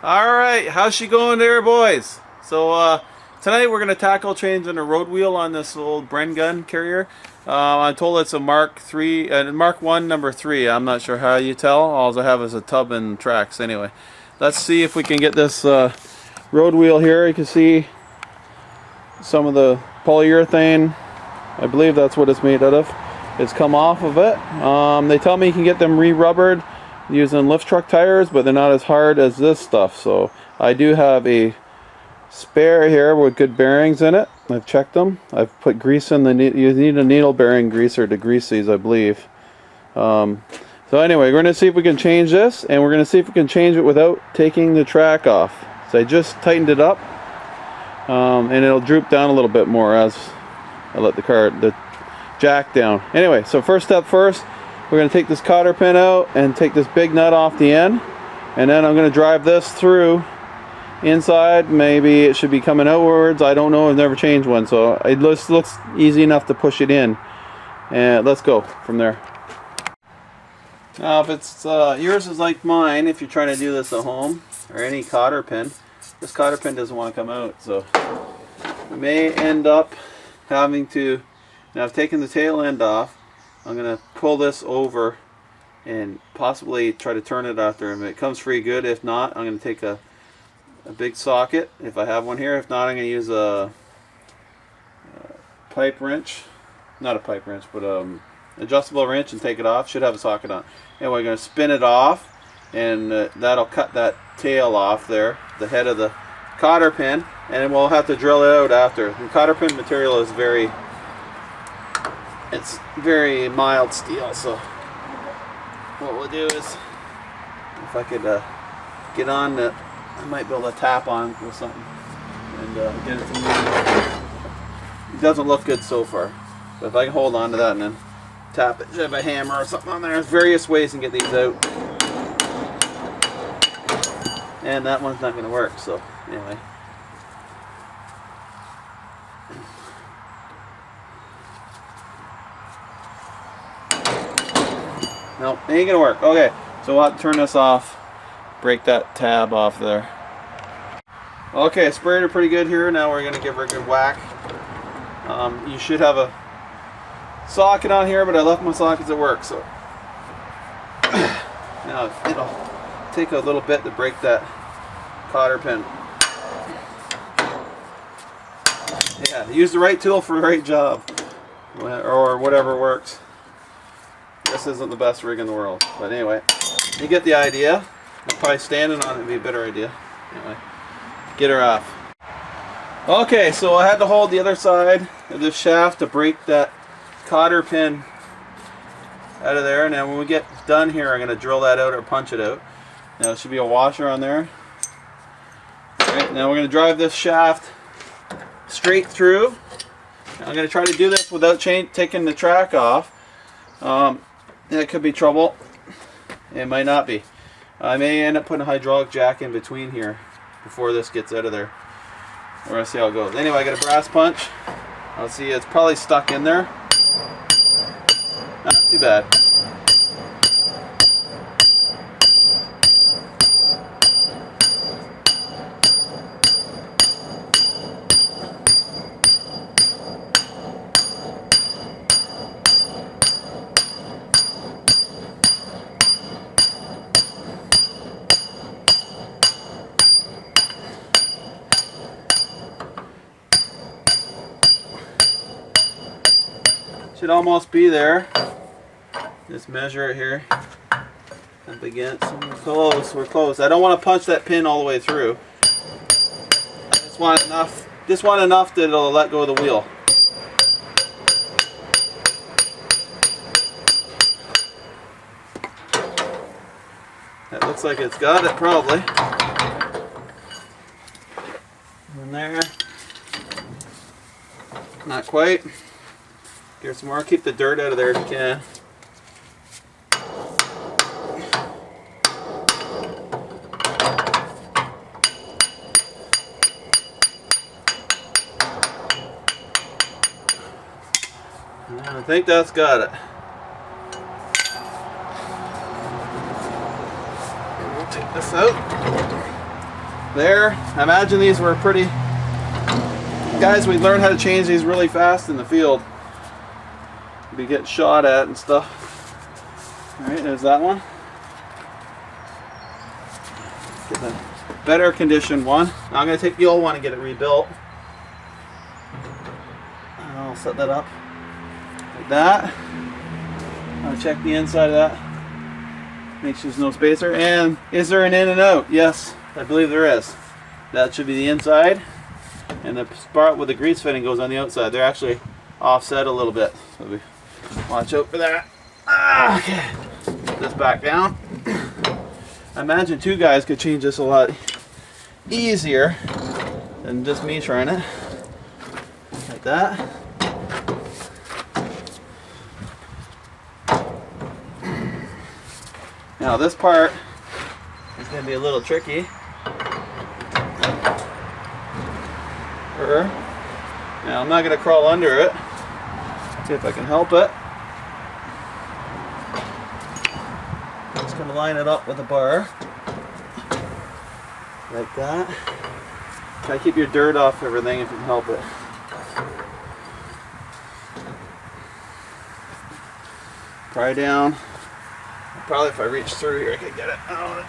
Alright, how's she going there, boys? So tonight we're going to tackle changing a road wheel on this old Brengun carrier. I'm told it's a Mark 3, Mark 1 number 3. I'm not sure how you tell. All I have is a tub and tracks. Anyway, let's see if we can get this road wheel here. You can see some of the polyurethane. I believe that's what it's made out of. It's come off of it. They tell me you can get them re-rubbered using lift truck tires, but they're not as hard as this stuff. So I do have a spare here with good bearings in it. I've checked them. I've put grease in the you need a needle bearing greaser to grease these, I believe. So anyway, we're going to see if we can change this, and we're going to see if we can change it without taking the track off. So I just tightened it up, and it'll droop down a little bit more as I let the jack down. Anyway, so first step first, we're going to take this cotter pin out and take this big nut off the end, and then I'm going to drive this through inside. Maybe it should be coming outwards. I don't know. I've never changed one, so it looks easy enough to push it in, and let's go from there. Now if it's yours is like mine, if you're trying to do this at home, or any cotter pin, this cotter pin doesn't want to come out, so we may end up having to, now I've taken the tail end off, I'm going to pull this over and possibly try to turn it after. If it comes free, good. If not, I'm going to take a big socket, if I have one here. If not, I'm going to use a pipe wrench. Not a pipe wrench, but adjustable wrench, and take it off. Should have a socket on. Anyway, we're going to spin it off, and that'll cut that tail off there, the head of the cotter pin, and we'll have to drill it out after. The cotter pin material is very mild steel, so what we'll do is, if I could get on the, I might be able to tap on with something and get it to move. It doesn't look good so far, but if I can hold on to that and then tap it, should have a hammer or something on there. There's various ways to get these out, and that one's not going to work, so anyway. Nope, ain't gonna work. Okay, so we'll have to turn this off, break that tab off there. Okay, sprayed her pretty good here. Now we're gonna give her a good whack. You should have a socket on here, but I left my sockets at work, so now it'll take a little bit to break that cotter pin. Yeah, use the right tool for the right job, or whatever works. This isn't the best rig in the world, but anyway, you get the idea. Probably standing on it would be a better idea. Anyway, get her off. Okay, so I had to hold the other side of this shaft to break that cotter pin out of there, and then when we get done here, I'm going to drill that out or punch it out. Now there should be a washer on there. Alright, now we're going to drive this shaft straight through. Now I'm going to try to do this without taking the track off. That could be trouble. It might not be. I may end up putting a hydraulic jack in between here before this gets out of there. We're going to see how it goes. Anyway, I got a brass punch. I'll see, it's probably stuck in there. Not too bad. Should almost be there. Just measure it here. Up against. We're close. We're close. I don't want to punch that pin all the way through. I just want enough. Just want enough that it'll let go of the wheel. That looks like it's got it, probably. In there. Not quite. Here's some more. Keep the dirt out of there if you can. I think that's got it. We'll take this out. there. I imagine these were pretty, guys, we learned how to change these really fast in the field. We get shot at and stuff. Alright, there's that one. Get the better conditioned one. Now I'm going to take the old one and get it rebuilt. And I'll set that up like that. I'll check the inside of that. Make sure there's no spacer. And is there an in and out? Yes, I believe there is. That should be the inside. And the spot with the grease fitting goes on the outside. They're actually offset a little bit. So we watch out for that. Okay. Put this back down. I imagine two guys could change this a lot easier than just me trying it. Like that. Now this part is going to be a little tricky. Now I'm not going to crawl under it. See if I can help it. Just going to line it up with a bar. Like that. Try to keep your dirt off everything if you can help it. Pry down. Probably if I reach through here I could get it out.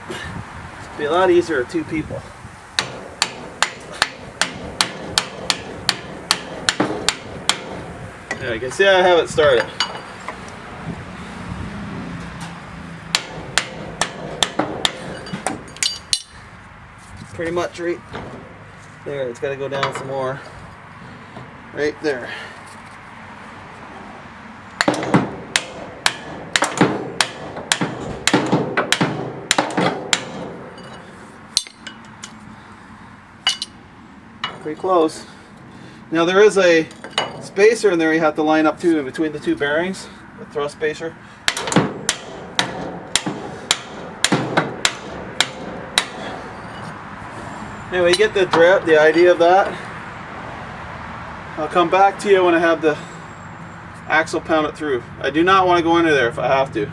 It'd be a lot easier with two people. Yeah, you can see I have it started. Pretty much right there. It's got to go down some more. Right there. Pretty close. Now there is a spacer in there you have to line up too in between the two bearings, the thrust spacer. Anyway, you get the drift, the idea of that. I'll come back to you when I have the axle pounded through. I do not want to go under there if I have to.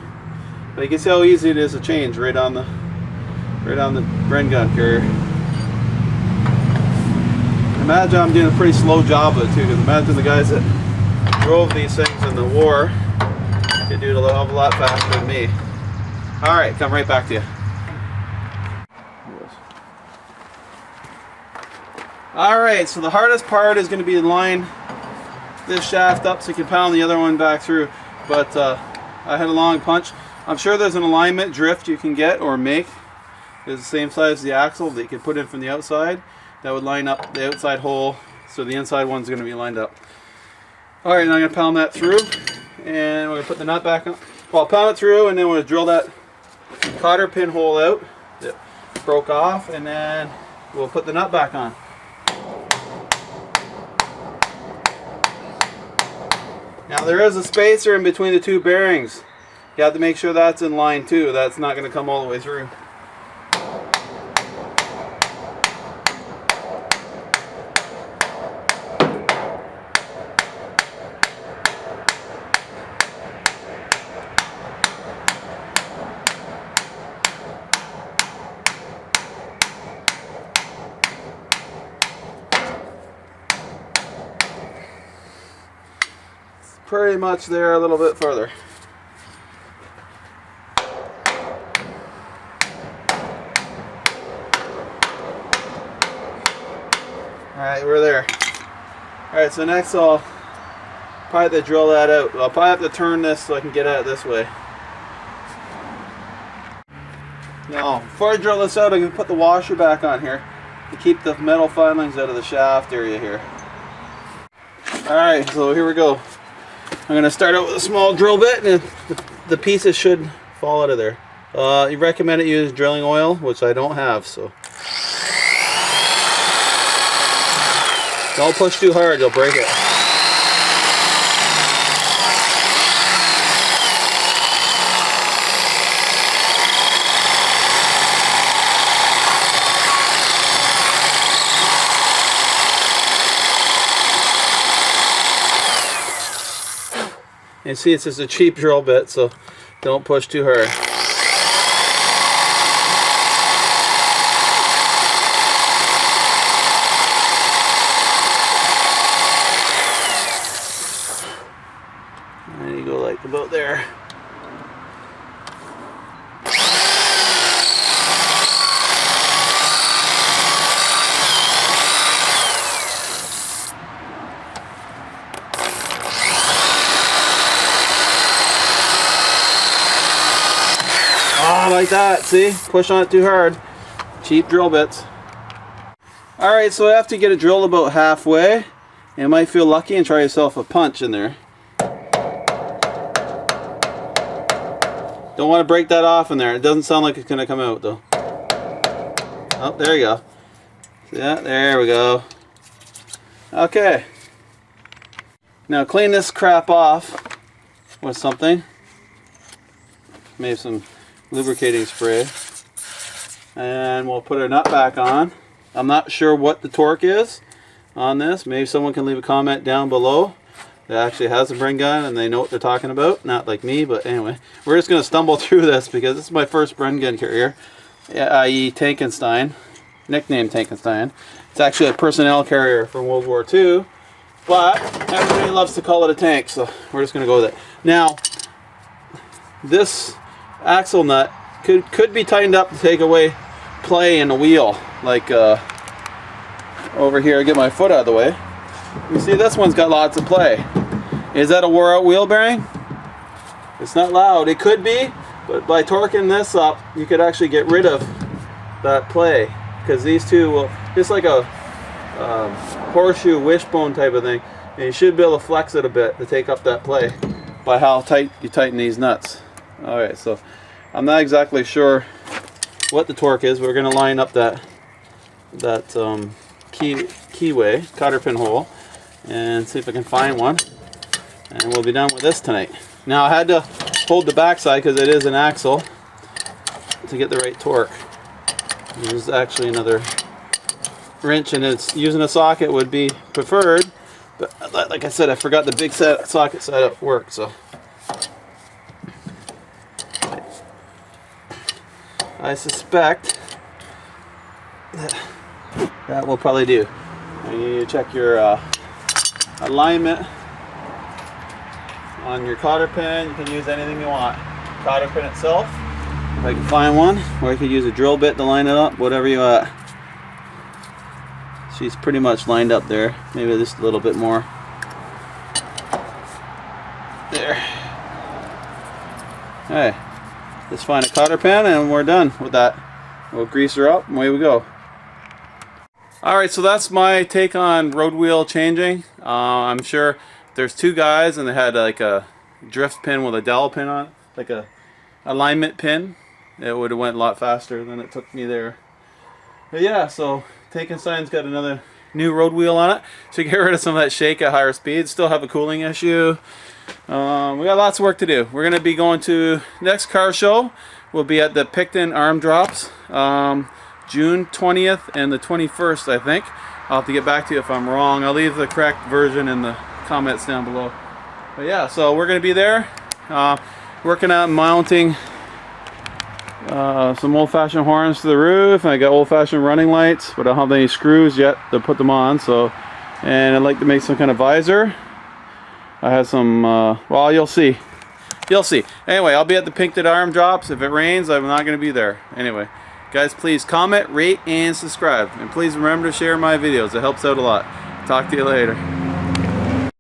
But you can see how easy it is to change right on the Brengun carrier. Imagine I'm doing a pretty slow job of it too, because imagine the guys that drove these things in the war could do it a lot faster than me. Alright, come right back to you. Alright, so the hardest part is going to be to line this shaft up so you can pound the other one back through. But I had a long punch. I'm sure there's an alignment drift you can get or make. It's the same size as the axle that you can put in from the outside. That would line up the outside hole, so the inside one's going to be lined up. Alright, now I'm going to pound that through, and we're going to put the nut back on. Well, I'll pound it through, and then we're going to drill that cotter pin hole out that broke off, and then we'll put the nut back on. Now there is a spacer in between the two bearings. You have to make sure that's in line too. That's not going to come all the way through. Pretty much there, a little bit further. Alright, we're there. Alright, so next I'll probably have to drill that out. I'll probably have to turn this so I can get at it this way. Now, before I drill this out, I'm going to put the washer back on here to keep the metal filings out of the shaft area here. Alright, so here we go. I'm going to start out with a small drill bit, and the pieces should fall out of there. You recommend it use drilling oil, which I don't have, so. Don't push too hard, you'll break it. You see, it's just a cheap drill bit, so don't push too hard. like that. See? Push on it too hard. Cheap drill bits. Alright, so after you get it drilled about halfway, you might feel lucky and try yourself a punch in there. Don't want to break that off in there. It doesn't sound like it's going to come out though. Oh, there you go. Yeah, there we go. Okay. Now clean this crap off with something. Maybe some lubricating spray. And we'll put our nut back on. I'm not sure what the torque is on this. Maybe someone can leave a comment down below that actually has a Brengun and they know what they're talking about. Not like me, but anyway. We're just going to stumble through this because this is my first Brengun carrier, i.e. Tankenstein, nicknamed Tankenstein. It's actually a personnel carrier from World War II, but everybody loves to call it a tank, so we're just going to go with it. Now, this axle nut could be tightened up to take away play in the wheel, like over here. Get my foot out of the way. You see, this one's got lots of play. Is that a wore out wheel bearing? It's not loud. It could be, but by torquing this up, you could actually get rid of that play, because these two will, just like a horseshoe wishbone type of thing, and you should be able to flex it a bit to take up that play by how tight you tighten these nuts. Alright, so I'm not exactly sure what the torque is. We're going to line up that keyway, cotter pin hole, and see if I can find one, and we'll be done with this tonight. Now I had to hold the backside because it is an axle to get the right torque. There's actually another wrench, and it's using a socket would be preferred, but like I said, I forgot the big socket set at work, so I suspect that will probably do. You need to check your alignment on your cotter pin. You can use anything you want. Cotter pin itself, if I can find one, or you could use a drill bit to line it up, whatever you want. She's pretty much lined up there. Maybe just a little bit more. There. Hey, just find a cotter pin and we're done with that. We'll grease her up and away we go. Alright, so that's my take on road wheel changing. I'm sure there's two guys and they had like a drift pin with a dowel pin on it, like a alignment pin. It would have went a lot faster than it took me there. But yeah, so Tankenstein's got another new road wheel on it, so you get rid of some of that shake at higher speeds. Still have a cooling issue. We got lots of work to do. We're going to be going to next car show. We'll be at the Picton Arm drops, June 20th and the 21st, I think. I'll have to get back to you if I'm wrong. I'll leave the correct version in the comments down below. But yeah, so we're going to be there, working on mounting some old-fashioned horns to the roof, and I got old-fashioned running lights, but I don't have any screws yet to put them on. So, and I'd like to make some kind of visor. I have some, well, you'll see. You'll see. Anyway, I'll be at the Picton Arm drops. If it rains, I'm not going to be there. Anyway, guys, please comment, rate, and subscribe. And please remember to share my videos. It helps out a lot. Talk to you later.